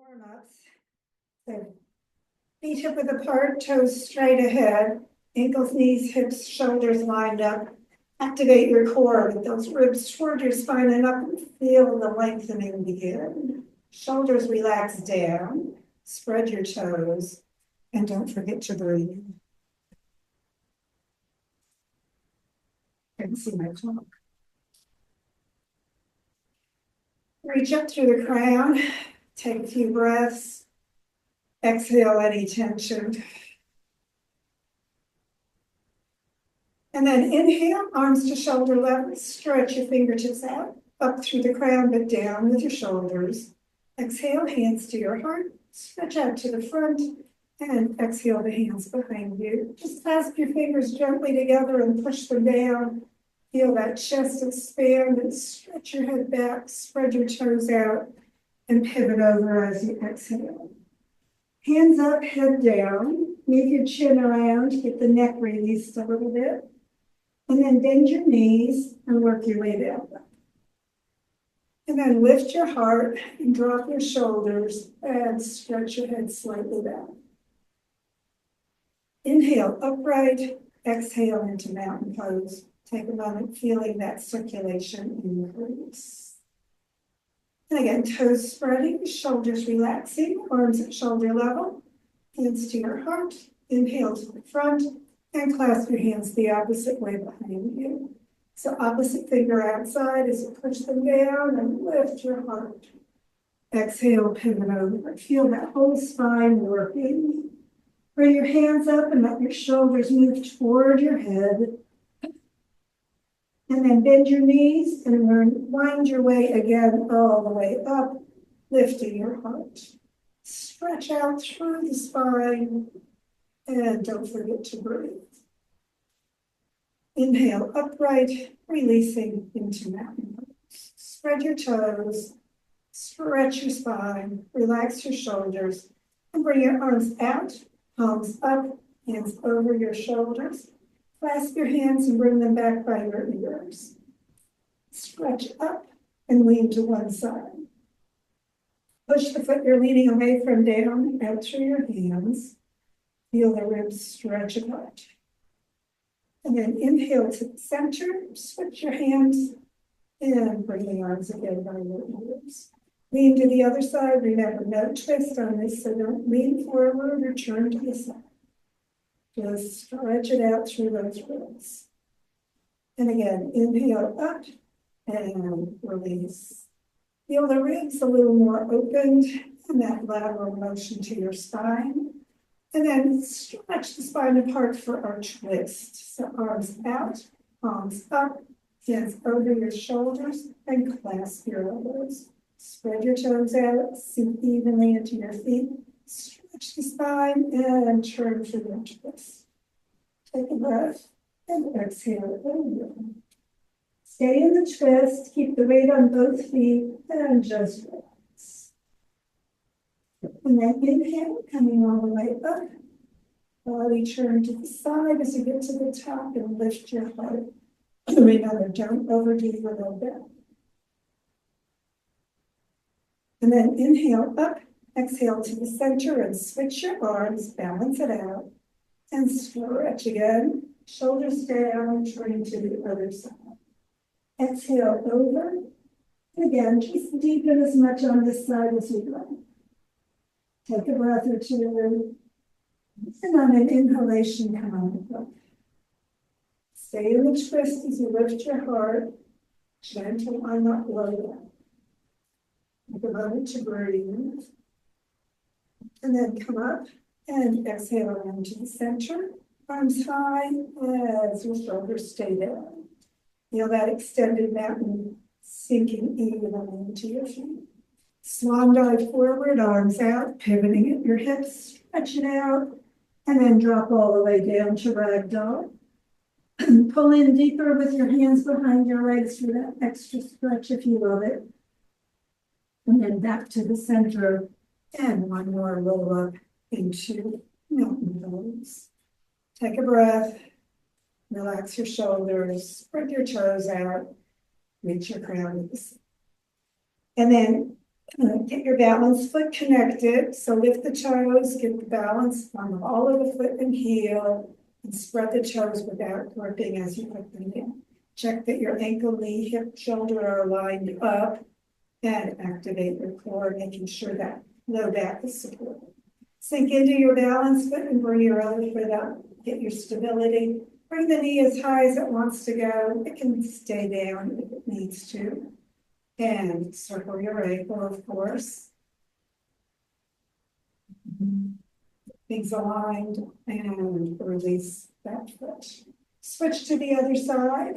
warm-ups. So feet hip width apart, toes straight ahead, ankles, knees, hips, shoulders lined up. Activate your core with those ribs toward your spine and up, and feel the lengthening begin. Shoulders relax down, spread your toes, and don't forget to breathe. I can see my clock. Reach up through the crown, take a few breaths, exhale any tension. And then inhale, arms to shoulder level, stretch your fingertips out, up through the crown, but down with your shoulders. Exhale, hands to your heart, stretch out to the front, and exhale the hands behind you. Just clasp your fingers gently together and push them down. Feel that chest expand and stretch your head back, spread your toes out, and pivot over as you exhale. Hands up, head down, move your chin around, get the neck released a little bit. And then bend your knees and work your way down. And then lift your heart and drop your shoulders and stretch your head slightly down. Inhale, upright. Exhale into mountain pose. Take a moment feeling that circulation increase. And again, toes spreading, shoulders relaxing, arms at shoulder level, hands to your heart. Inhale to the front. And clasp your hands the opposite way behind you. So opposite finger outside as you push them down and lift your heart. Exhale, pivot over. Feel that whole spine working. Bring your hands up and let your shoulders move toward your head. And then bend your knees and wind your way again all the way up, lifting your heart. Stretch out through the spine. And don't forget to breathe. Inhale, upright, releasing into mountain pose. Spread your toes, stretch your spine, relax your shoulders, and bring your arms out, palms up, hands over your shoulders. Clasp your hands and bring them back by your ears. Stretch up and lean to one side. Push the foot you're leaning away from down, out through your hands. Feel the ribs stretch apart. And then inhale to the center, switch your hands, and bring the arms again by your ears. Lean to the other side. Remember, no twist on this, so don't lean forward or turn to the side. Just stretch it out through those ribs. And again, inhale up and release. Feel the ribs a little more opened and that lateral motion to your spine. And then stretch the spine apart for our twist. So arms out, palms up, hands over your shoulders, and clasp your elbows. Spread your toes out, sink evenly into your feet. Stretch the spine and turn for your twist. Take a breath and exhale over. Stay in the twist, keep the weight on both feet, and just relax. And then inhale, coming all the way up. Body turn to the side as you get to the top and lift your heart. Remember, don't overdo the low back. And then inhale up, exhale to the center and switch your arms, balance it out, and stretch again. Shoulders down, turning to the other side. Exhale over. And again, just deepen as much on this side as you'd like. Take a breath or two. And on an inhalation, come on up. Stay in the twist as you lift your heart. Gentle on that low. Take a moment to breathe. And then come up and exhale around to the center. Arms high as your shoulders stay down. Feel that extended mountain sinking evenly into your feet. Swan dive forward, arms out, pivoting at your hips, stretch it out, and then drop all the way down to ragdoll. Pull in deeper with your hands behind your legs for that extra stretch if you love it. And then back to the center, and one more roll up into mountain pose. Take a breath, relax your shoulders, spread your toes out, reach your crown. And then Get your balance foot connected, so lift the toes, get the balance on the ball of the foot and heel, and spread the toes without gripping as you put them in. Check that your ankle, knee, hip, shoulder are lined up, and activate your core, making sure that low back is supported. Sink into your balance foot and bring your other foot up. Get your stability. Bring the knee as high as it wants to go. It can stay down if it needs to. And circle your ankle, of course. Things aligned and release that foot. Switch to the other side.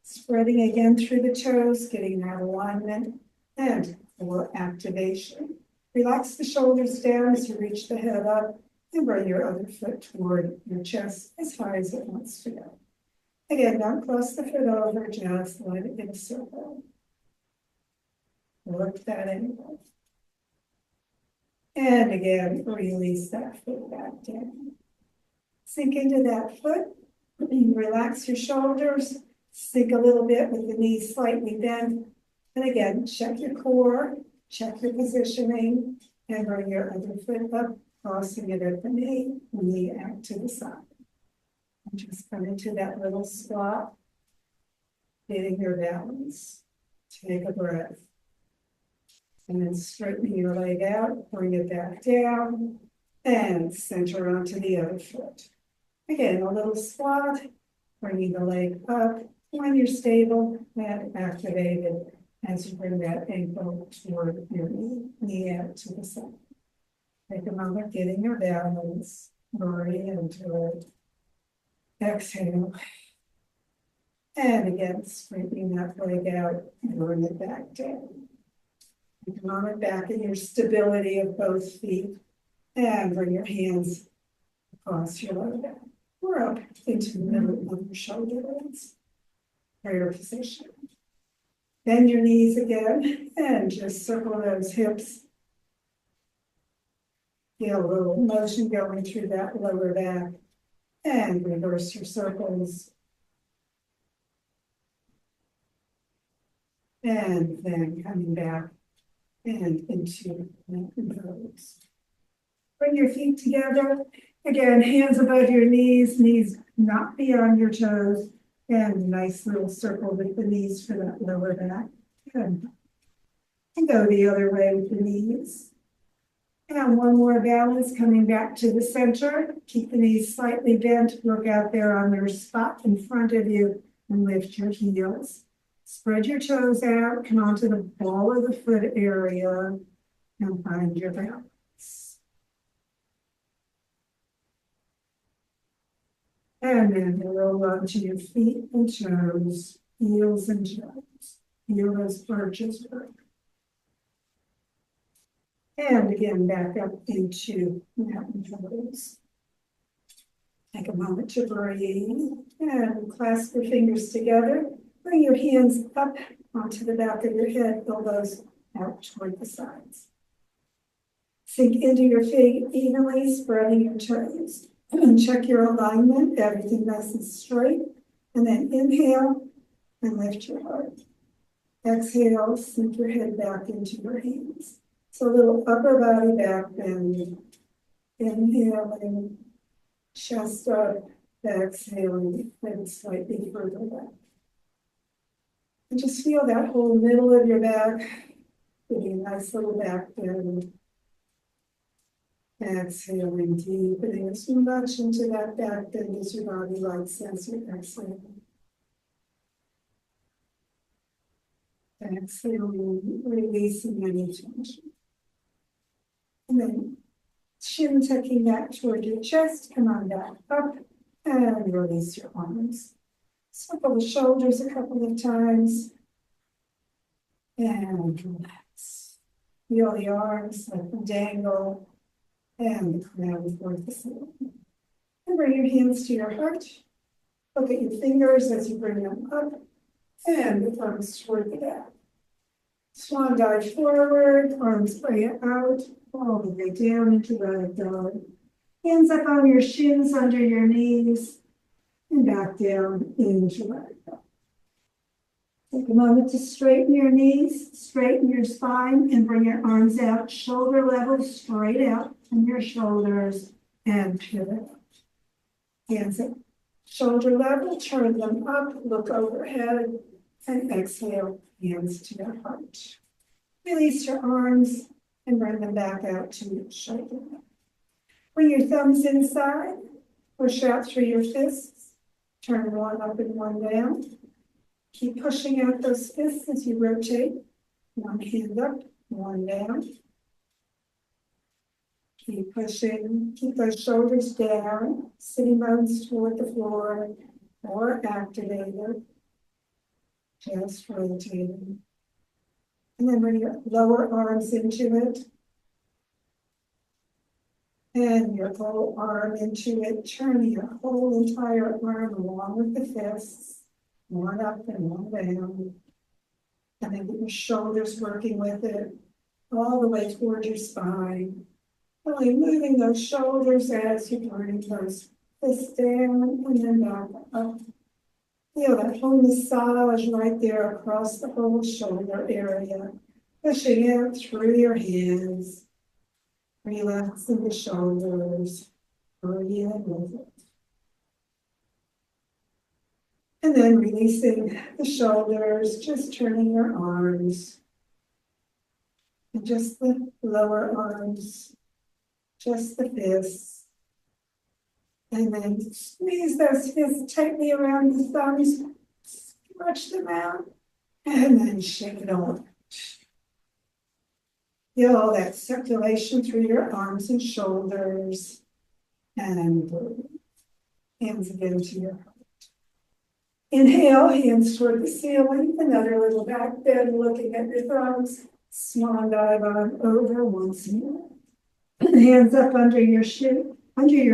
Spreading again through the toes, getting that alignment and for activation. Relax the shoulders down as you reach the head up and bring your other foot toward your chest as high as it wants to go. Again, don't cross the foot over, just let it get a circle. Work that anyway. And again, release that foot back down. Sink into that foot, relax your shoulders, sink a little bit with the knees slightly bent. And again, check your core, check your positioning, and bring your other foot up, crossing it at the knee out to the side. And just come into that little squat, getting your balance. Take a breath. And then straighten your leg out, bring it back down, and center onto the other foot. Again, a little squat, bringing the leg up. When you're stable and activated, as you bring that ankle toward your knee out to the side. Take a moment, getting your balance, breathe into it. Exhale. And again, straightening that leg out and bring it back down. Take a moment back in your stability of both feet and bring your hands across your lower back or up into the middle of your shoulder blades for your position. Bend your knees again and just circle those hips. Feel a little motion going through that lower back and reverse your circles. And then coming back and into mountain pose. Bring your feet together. Again, hands above your knees not beyond your toes. And nice little circle with the knees for that lower back. Good. And go the other way with the knees. And one more balance, coming back to the center. Keep the knees slightly bent. Work out there on your spot in front of you and lift your heels. Spread your toes out, come onto the ball of the foot area and find your balance. And then roll onto your feet and toes, heels and toes. Feel those arches work. And again, back up into mountain pose. Take a moment to breathe and clasp your fingers together. Bring your hands up onto the back of your head, elbows out toward the sides. Sink into your feet evenly, spreading your toes. And check your alignment, everything nice and straight. And then inhale and lift your heart. Exhale, sink your head back into your hands. So a little upper body back bend. Inhaling, chest up, exhaling, and slightly further back. And just feel that whole middle of your back, getting a nice little back bend. Exhaling, deepening as much into that back bend as your body likes as you exhale. Exhaling, releasing any tension. And then chin tucking back toward your chest, come on back up and release your arms. Circle the shoulders a couple of times and relax. Feel the arms, let them dangle and the crown toward the ceiling. And bring your hands to your heart. Look at your fingers as you bring them up and the thumbs toward the back. Swan dive forward, arms lay out, all the way down into ragdoll. Hands up on your shins under your knees, and back down into ragdoll. Take a moment to straighten your knees, straighten your spine, and bring your arms out, shoulder level, straight out from your shoulders, and pivot. Hands at shoulder level, turn them up, look overhead, and exhale, hands to your heart. Release your arms and bring them back out to your shoulder level. Bring your thumbs inside, push out through your fists, turn one up and one down. Keep pushing out those fists as you rotate. One hand up, one down. Keep pushing, keep those shoulders down, sitting bones toward the floor, or activated. Just rotating. And then bring your lower arms into it. And your whole arm into it. Turn your whole entire arm along with the fists. One up and one down. And then get your shoulders working with it all the way toward your spine. Really moving those shoulders as you bring those fists down and then back up. Feel that whole massage right there across the whole shoulder area. Pushing out through your hands. Relaxing the shoulders. Breathe with it. And then releasing the shoulders, just turning your arms. And just the lower arms, just the fists. And then squeeze those fists tightly around the thumbs, stretch them out, and then shake it off. Feel all that circulation through your arms and shoulders. And hands again to your heart. Inhale, hands toward the ceiling, another little back bend, looking at your thumbs. Swan dive on over once more. Hands up under your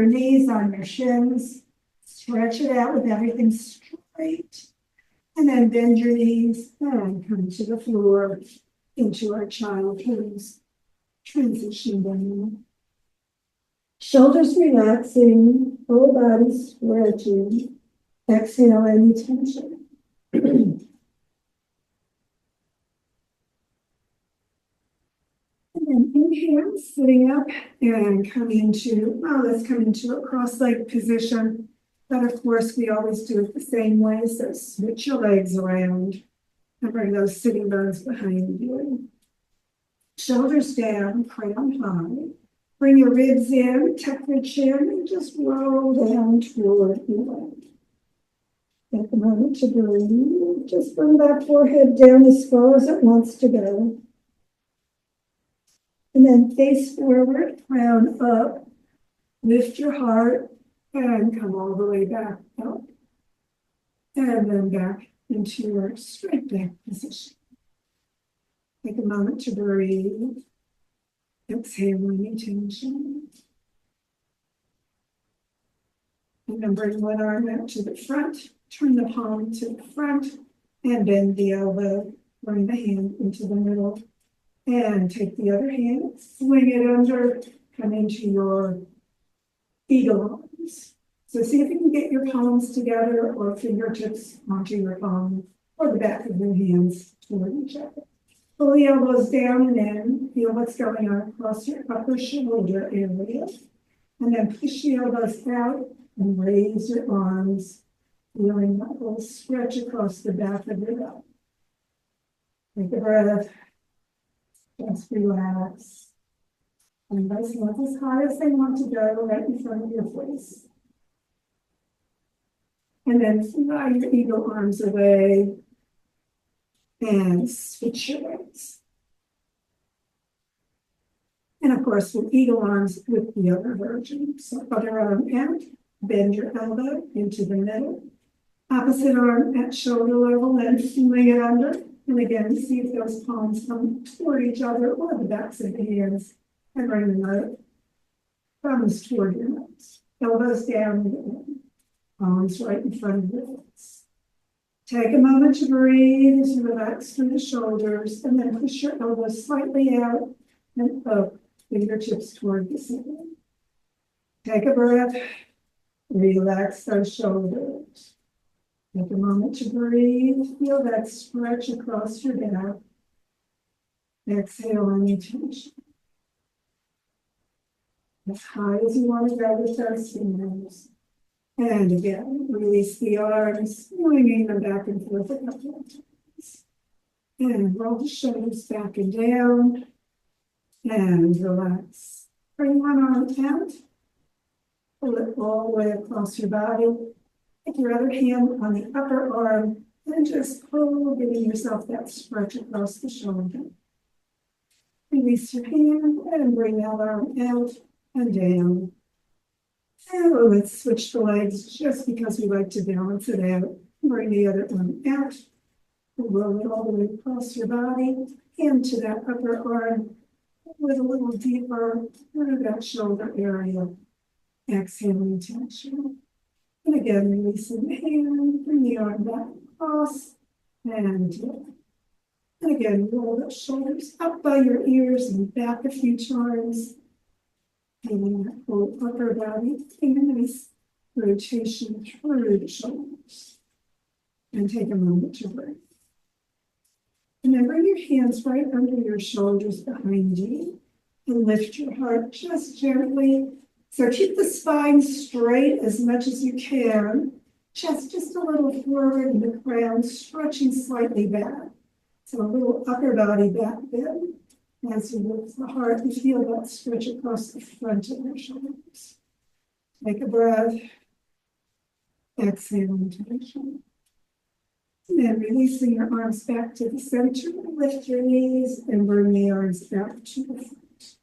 knees, on your shins. Stretch it out with everything straight. And then bend your knees and come to the floor into our child pose. Transition down. Shoulders relaxing, whole body stretching. Exhale any tension. And then inhale, sitting up and let's come into a cross-legged position. But of course, we always do it the same way. So switch your legs around and bring those sitting bones behind you. Shoulders down, crown high. Bring your ribs in, tuck your chin, and just roll down toward your leg. Take a moment to breathe. Just bring that forehead down as far as it wants to go. And then face forward, crown up. Lift your heart and come all the way back up. And then back into your straight back position. Take a moment to breathe. Exhale any tension. And then bring one arm out to the front. Turn the palm to the front and bend the elbow. Bring the hand into the middle and take the other hand, swing it under, come into your eagle arms. So see if you can get your palms together or fingertips onto your palm or the back of your hands toward each other. Pull the elbows down and in. Feel what's going on across your upper shoulder area. And then push the elbows out and raise your arms. Feeling that little stretch across the back of your neck. Take a breath. Just relax. And those hands as high as they want to go, right in front of your face. And then fly your eagle arms away. And switch your legs. And of course, with eagle arms with the other version. So other arm out, bend your elbow into the middle. Opposite arm at shoulder level and swing it under. And again, see if those palms come toward each other or the backs of the hands. And bring the thumbs toward your nose. Elbows down, palms right in front of your face. Take a moment to breathe as you relax from the shoulders and then push your elbows slightly out and up, fingertips toward the ceiling. Take a breath, relax those shoulders. Take a moment to breathe. Feel that stretch across your back. Exhale any tension. As high as you want to go with those fingers. And again, release the arms, swinging them back and forth a couple of times. And roll the shoulders back and down. And relax. Bring one arm out. Pull it all the way across your body. Take your other hand on the upper arm and just pull, giving yourself that stretch across the shoulder. Release your hand and bring that arm out and down. And let's switch the legs just because we like to balance it out. Bring the other arm out. Roll it all the way across your body into that upper arm with a little deeper through that shoulder area. Exhaling tension. And again, releasing the hand, bring the arm back across and down. And again, roll the shoulders up by your ears and back a few times. Feeling that whole upper body, taking a nice rotation through the shoulders. And take a moment to breathe. And then bring your hands right under your shoulders behind you and lift your heart just gently. So keep the spine straight as much as you can. Chest just a little forward and the crown stretching slightly back. So a little upper body back bend. As you lift the heart, you feel that stretch across the front of your shoulders. Take a breath. Exhale into tension. And then releasing your arms back to the center, lift your knees and bring the arms back to the front.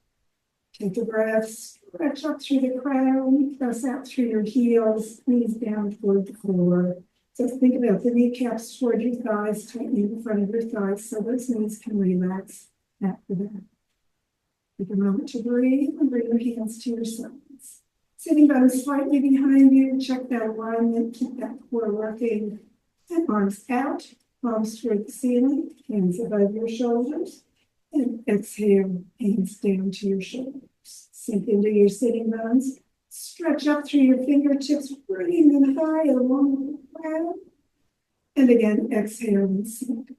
Take a breath, stretch up through the crown, press out through your heels, knees down toward the floor. So think about the kneecaps toward your thighs, tightening the front of your thighs so those knees can relax after that. Take a moment to breathe and bring your hands to your sides. Sitting bones slightly behind you, check that alignment, keep that core working. And arms out, palms toward the ceiling, hands above your shoulders. And exhale, hands down to your shoulders. Sink into your sitting bones. Stretch up through your fingertips, bringing them high along the ground. And again, exhale and sink.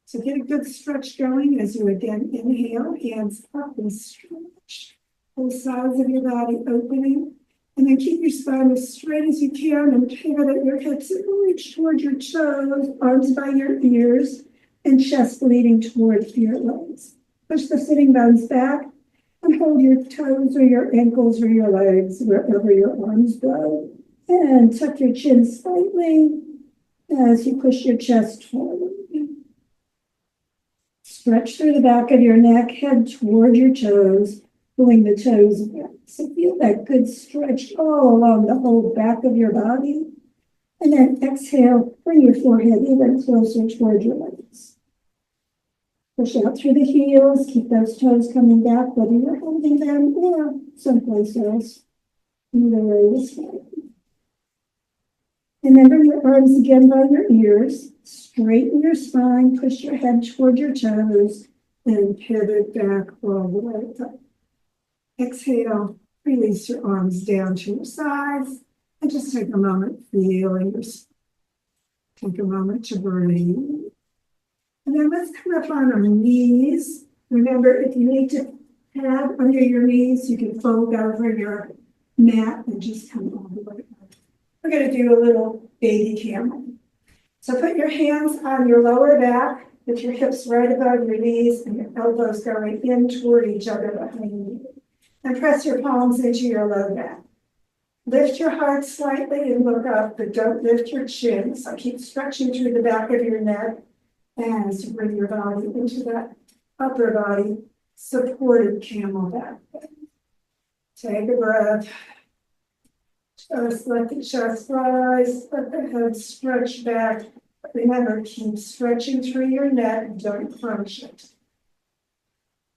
So get a good stretch going as you again inhale, hands up and stretch. Both sides of your body opening. And then keep your spine as straight as you can and pivot at your hips and reach toward your toes, arms by your ears, and chest leading toward your legs. Push the sitting bones back and hold your toes or your ankles or your legs wherever your arms go. And tuck your chin slightly as you push your chest forward. Stretch through the back of your neck, head toward your toes, pulling the toes back. So feel that good stretch all along the whole back of your body. And then exhale, bring your forehead even closer toward your legs. Push out through the heels, keep those toes coming back, whether you're holding them or someplace else. Either way is fine. And then bring your arms again by your ears, straighten your spine, push your head toward your toes, and pivot back all the way up. Exhale, release your arms down to your sides, and just take a moment feeling your spine. Take a moment to breathe. And then let's come up on our knees. Remember, if you need to pad under your knees, you can fold over your mat and just come all the way up. We're going to do a little baby camel. So put your hands on your lower back, with your hips right above your knees and your elbows going in toward each other behind you. And press your palms into your low back. Lift your heart slightly and look up, but don't lift your chin. So keep stretching through the back of your neck as you bring your body into that upper body supported camel back. Take a breath. Just let the chest rise, let the head stretch back. Remember, keep stretching through your neck, don't crunch it.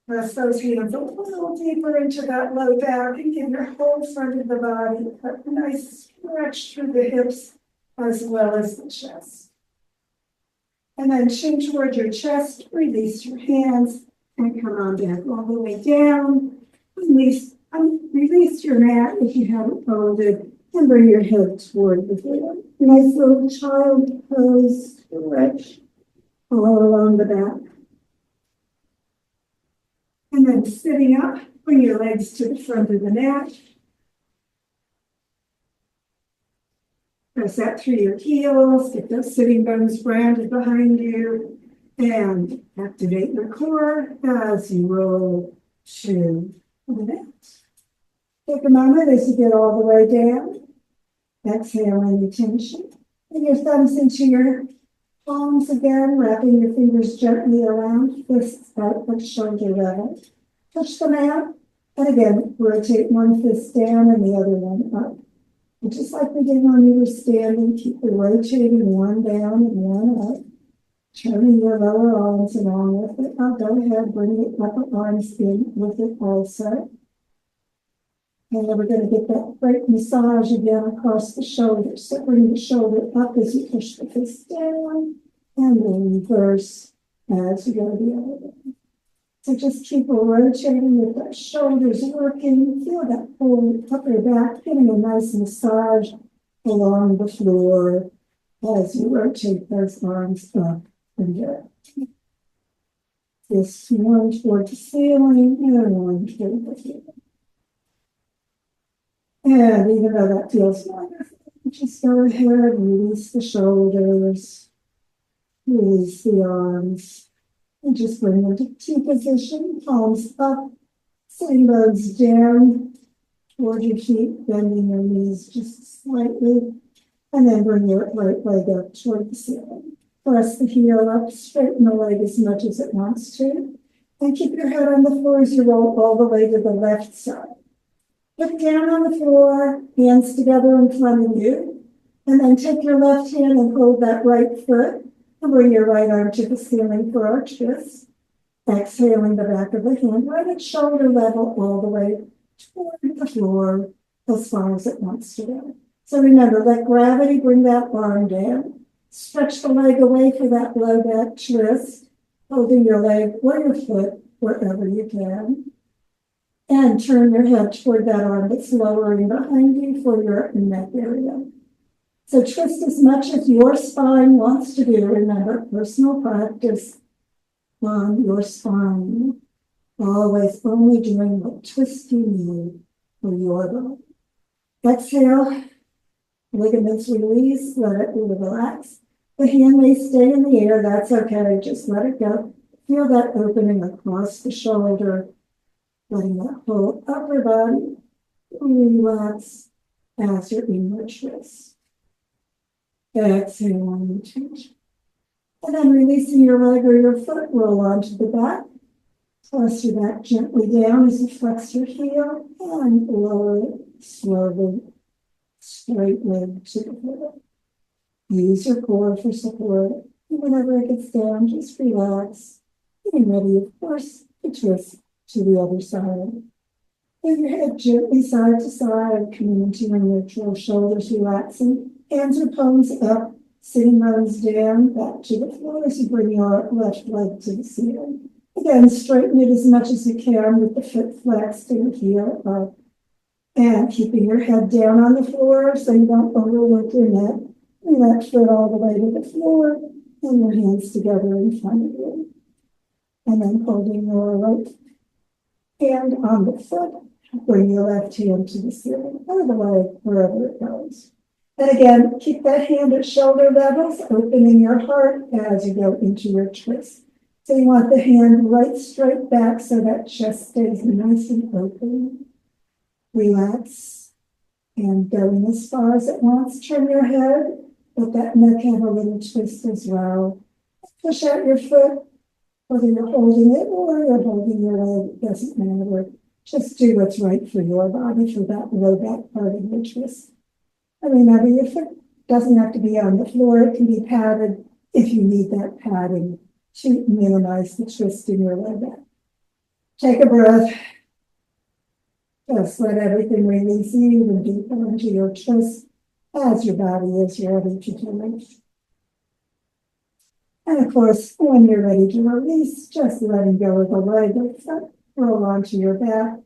Press those hands a little deeper into that low back and give your whole front of the body a nice stretch through the hips as well as the chest. And then chin toward your chest, release your hands and come on back all the way down. Release your mat if you haven't folded. And bring your head toward the floor. Nice little child pose, stretch all along the back. And then sitting up, bring your legs to the front of the mat. Press that through your heels, get those sitting bones grounded behind you, and activate your core as you roll to the mat. Take a moment as you get all the way down. Exhale any tension. Bring your thumbs into your palms again, wrapping your fingers gently around, fists at shoulder level. Touch the mat, and again, rotate one fist down and the other one up. And just like we did when you were standing, keep rotating one down and one up. Turning your lower arms along with it. Now go ahead, bring the upper arms in with it also. And then we're going to get that great massage again across the shoulders. So bring the shoulder up as you push the fist down, and then reverse as you go the other way. So just keep rotating with the shoulders working. Feel that whole upper back, getting a nice massage along the floor as you rotate those arms up and down. This one toward the ceiling and one toward the floor. And even though that feels wonderful, just go ahead and release the shoulders, release the arms, and just bring them to T position, palms up, sitting bones down toward your feet, bending your knees just slightly, and then bring your right leg up toward the ceiling. Press the heel up, straighten the leg as much as it wants to, and keep your head on the floor as you roll all the way to the left side. Look down on the floor, hands together in front of you, and then take your left hand and hold that right foot, and bring your right arm to the ceiling for our twist. Exhaling the back of the hand right at shoulder level all the way toward the floor as far as it wants to go. So remember, let gravity bring that arm down. Stretch the leg away for that low back twist, holding your leg or your foot wherever you can. And turn your head toward that arm that's lowering behind you for your neck area. So twist as much as your spine wants to do. Remember, personal practice on your spine. Always only doing what twist you need for your body. Exhale, ligaments release, let it relax. The hand may stay in the air, that's okay, just let it go. Feel that opening across the shoulder. Letting that whole upper body relax as you're in your twist. Exhale on your tension. And then releasing your leg or your foot, roll onto the back. Press your back gently down as you flex your heel and lower it slowly, straight leg to the floor. Use your core for support. And whenever it gets down, just relax. Getting ready, of course, to twist to the other side. Move your head gently side to side, coming into your neutral, shoulders relaxing, hands or palms up, sitting bones down, back to the floor as you bring your left leg to the ceiling. Again, straighten it as much as you can with the foot flexed and heel up. And keeping your head down on the floor so you don't overwork your neck. Bring that foot all the way to the floor and your hands together in front of you. And then holding your right hand on the foot, bring your left hand to the ceiling, or the leg, wherever it goes. And again, keep that hand at shoulder levels, opening your heart as you go into your twist. So you want the hand right straight back so that chest stays nice and open. Relax. And going as far as it wants, turn your head, let that neck have a little twist as well. Push out your foot. Whether you're holding it or you're holding your leg, it doesn't matter. Just do what's right for your body, for that low back part of your twist. And remember, your foot doesn't have to be on the floor. It can be padded if you need that padding to minimize the twist in your low back. Take a breath. Just let everything release even deeper into your twist as your body is ready to release. And of course, when you're ready to release, just letting go of the leg, roll onto your back,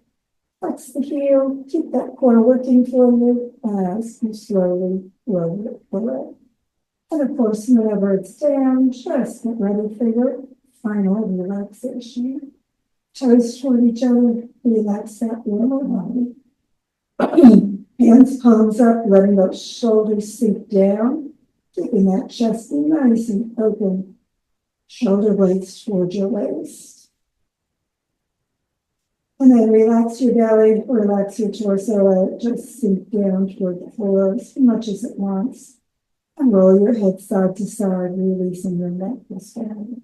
Flex the heel, keep that core working for you as you slowly lower it forward. And of course, whenever it's down, just get ready for your final relaxation. Toes toward each other, relax that lower body. Hands palms up, letting those shoulders sink down, keeping that chest nice and open. Shoulder blades toward your waist. And then relax your belly, relax your torso, let it just sink down toward the floor as much as it wants. And roll your head side to side, releasing your neck down.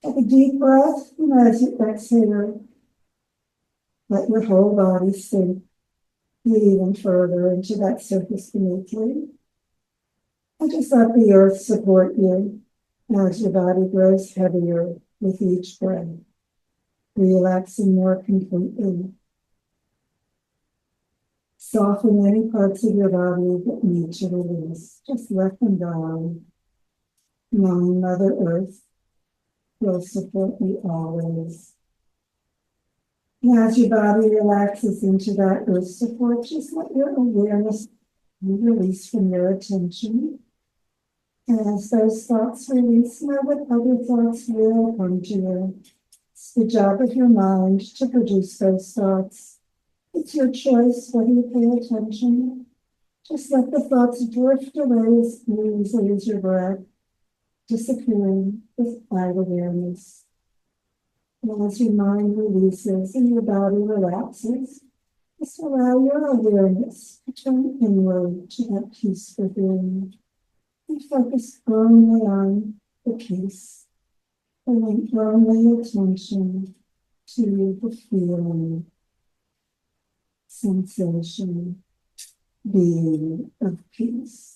Take a deep breath, and as you exhale, let your whole body sink even further into that surface beneath you. And just let the earth support you as your body grows heavier with each breath, relaxing more completely. Soften any parts of your body that need to release. Just let them down. Knowing Mother Earth will support you always. And as your body relaxes into that earth support, just let your awareness be released from your attention. And as those thoughts release, know that other thoughts will come to you. It's the job of your mind to produce those thoughts. It's your choice whether you pay attention. Just let the thoughts drift away as easily as your breath, disappearing without awareness. And as your mind releases and your body relaxes, just allow your awareness to turn inward to that peace within. And focus only on the peace, paying only attention to the feeling, sensation, being of peace.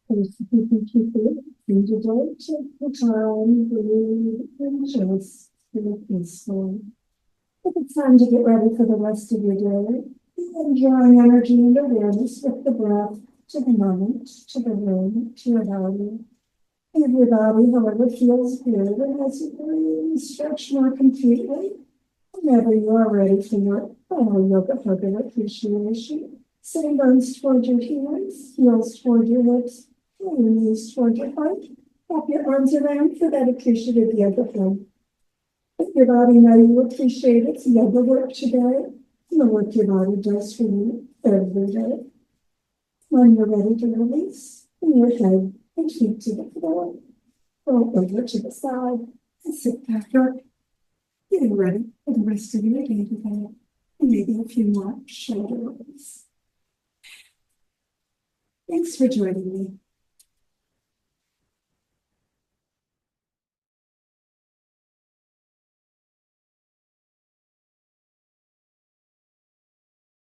If you can keep it, you don't take the time, breathe, and just feel peaceful. If it's time to get ready for the rest of your day, and drawing energy and awareness with the breath to the moment, to the room, to your body. Give your body however feels good, and as you breathe, stretch more completely. Whenever you are ready for your final yoga hug appreciation, sitting bones toward your heels toward your hips, and your knees toward your heart. Wrap your arms around for that appreciative yoga hug. Let your body know you appreciate its yoga work today, and the work your body does for you every day. When you're ready to release, bring your head and feet to the floor. Roll over to the side and sit back up, getting ready for the rest of your day today, and maybe a few more shoulder rolls. Thanks for joining me.